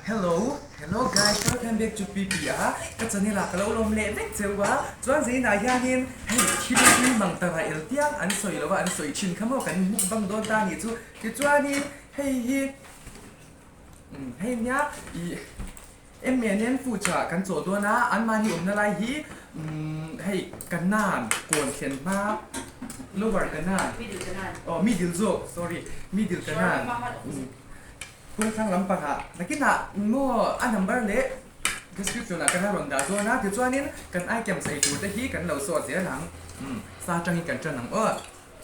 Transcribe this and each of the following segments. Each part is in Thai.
Hello guys, welcome back to PPR. Các bạn là kalau lom le vek sewa, chuan zai na hianin hei thili mang tara el tiang an soi lawa an soi chin khamo kan mukbang don ta ni chu ti chuanin hei nya i em mẹ nên phụ trợกันโจตัวนะอันมานี่อะไรฮีให้กันนานกวนเขียนมาlower กันนานอ๋อmiddle zo sorry middle กันนานคุณข้างลำปะฮะนักกินอะมั่วอัน number เละ description อะกันน่ารอนดาตัวนะที่ตัวนี้กันไอเกมใส่ตัวแต่ฮีกันเราสอดเสียหลังซาจังฮีกันจังหนัง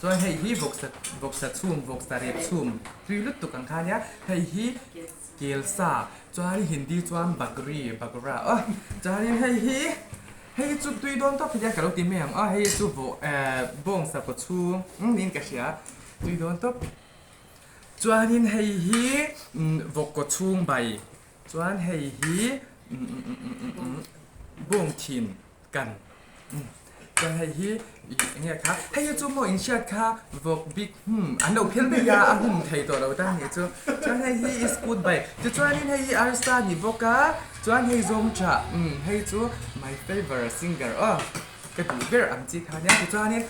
ส่วนให้ฮีบกสัดซูมบกสัดเรียบซูมรีลุตตุกันค่านี้ให้ฮีเกลซาจารีหินดีจวนบักราจารีให้จุดตุยโดนต้องพยากรณ์ตีแม่งให้จุดบ่งสับปะชูนี่ก็เสียตุยโดนต้องจวนให้วกกดชูงใบจวนให้บ่งทินกันจวนให้เนี่ยครับให้จุดโมอินเชียค่ะวกบิ๊กอันเราเพี้ยนไปยาหุ่มไทยตัวเราตั้งเนี่ยจวนให้is good ใบจวนให้อาร์สตานี่วกกะจวนให้ซงจ่าให้จูmy favorite singer ก็ดูเบอร์อันจีค่ะเนี่ยจวนนี้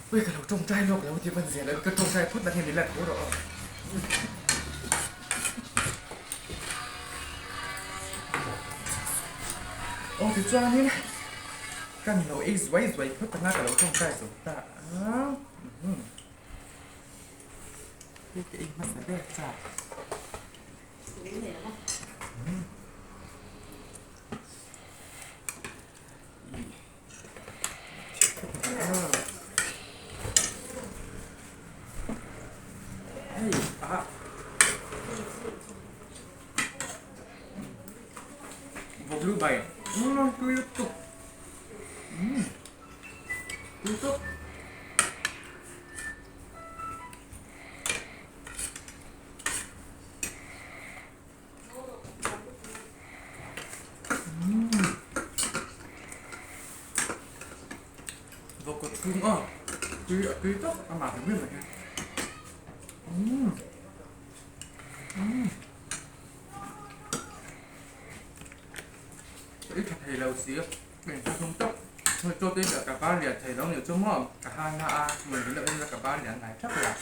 เว้ยก็เราจงใจโลกแล้วที่มันเสียแล้วก็จงใจพูดแต่เห็นนี่แหละโอ้โหที่จวนนี้กันเราสวยพูดแต่หน้ากับเราจงใจสุดตานี่ก็อีกมาสักเด็กจ้าบอกรู้ไปตุยตุกบอกกดทุ่งตุยตุกอามาถึงไม่เหมือนกันít thầy lâu xíu mình cho không tốc thôi cho tới cả ba liền thầy lâu nhiều trong mồm cả hai na mình đến là cả ba liền này chắc là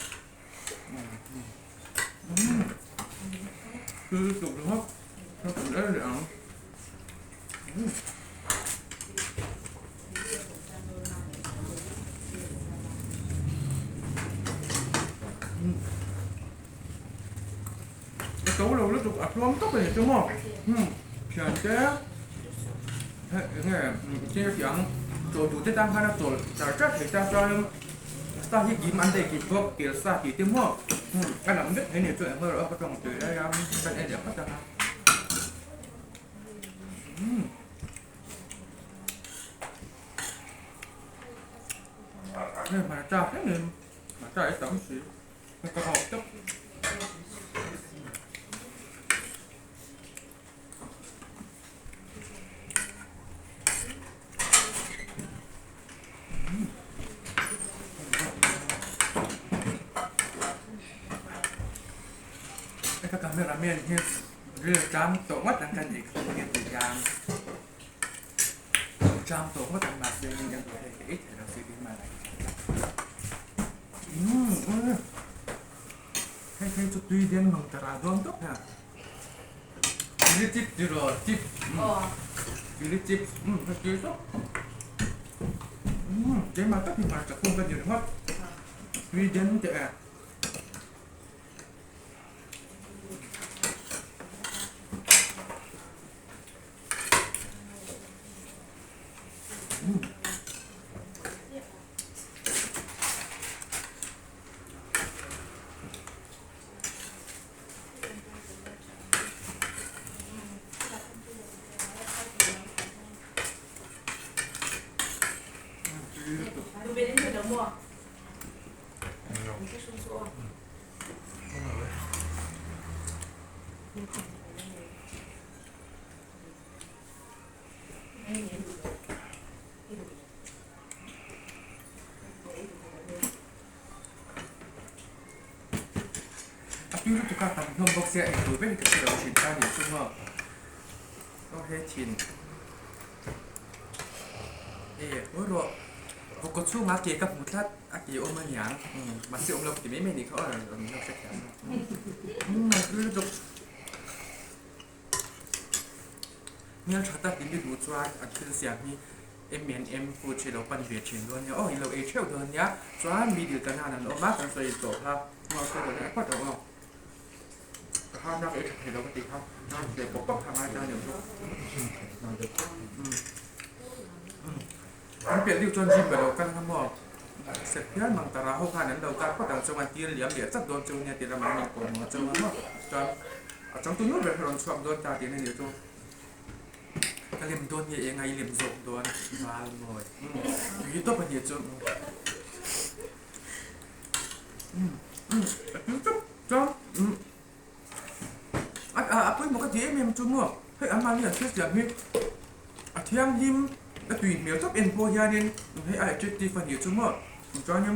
cứ tục đúng không nó cũng rất là cái tố lâu nó tục ập lắm tốc này trong mồm chẳng thế cái dạng rồi chủ tế tăng hai năm rồi trả chất thì ta cho ta hiện kiếm ăn đây kịp vô kiểu xa thì tiêm hoa cái làm biết thấy nhiều chuyện hơn rồi có trong từ đây ra cái này để bắt ra này mà cha thế này mà cha ấy tắm xí cái học chấp cái camera men như rửa trắng tổ mắt đang cần gì không hiện tự gian trắng tổ mắt đang mặt đây nhưngยังตัวเอกเราซื้อมาให้จุดตุยเด่นของตลาดรวมทุกอย่างวิลิจิบจิโร่จิบวิลิจิบก็คือทุกเดี๋ยวมาก็พิมพ์จากคุณกันอยู่นะครับวิเด่นจะDu vill inte de må? Inte så. Aku itu tukar tambah box ya itu, ben kita sudah cinta di semua. โอเคชินโอ้โหปกติสู้มาเกี่ยวกับหมูทัดอากิโอมันยังมาเสียอมเราติไม่ดีเขาเราใช้แขนมันคือจบเนี่ยชาติดินดูจ้าอันคือเสียงนี้เอ็มฟูเชลปันเวียชินด้วยเนี่ยโอ้ยเราเอเชลเดินเนี่ยจ้ามีดีกันนานออกมากันใส่ตัวครับเราใส่ตัวนี้ก็จะว่าข้าวนักเอชเห็นเราปฏิครับเดี๋ยวปกป้องทำงานเดี๋ยวมันเปลี่ยนดิวจนจิมแบบเรากันทั้งหมดเสร็จยันมังตาราหกขานั้นเราการก็ต่างจังหวัดที่เหลี่ยมเหลี่ยจัดโดนจูเนี่ยตีละมันมีกลมจังหวะเนาะจังตัวนู้นแบบเราชอบโดนตาตีนี่เดี๋ยวจูก็เล่มโดนเนี่ยยังไงเล่มจบโดนมาหน่อยอยู่ตัวเป็นเหตุจูจังปุ้ยมันก็ดีเอ็มจูเนาะเฮ้ยอันมาเนี่ยเชื่อเสียงนี่เที่ยงยิ้มแล้วตุยเมียวชอบเอ็นโพยาเดนให้อะไรจุดที่ฝันอยู่จุ่มอ่ะจอยยัง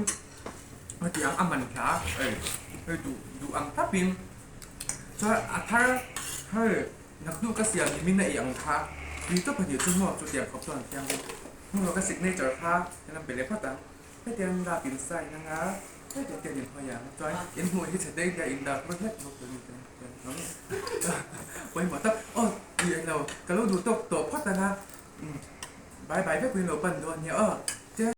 มาที่อังมันขาดูอังทับบินจอยถ้าเฮ้ยนักดูก็เสียงมินในอังขาดีตัวฝันอยู่จุ่มอ่ะจุดเดียวขอบตัวเที่ยงมึงเราก็สิกเนเจอร์ค่ะนั่นเป็นเลยพ่อตาให้เตียนดาปินใส่นะงะให้เตียนเตียนพยางจอยเอ็นหัวที่เสด็จได้อินดาไม่ใช่นกตัวนี้เป็นน้องไว้หมดตั้งโอ้ยเราก็เราดูตัวพ่อตานะบายไปเพื่อนเราปั่นโดนเนี่ย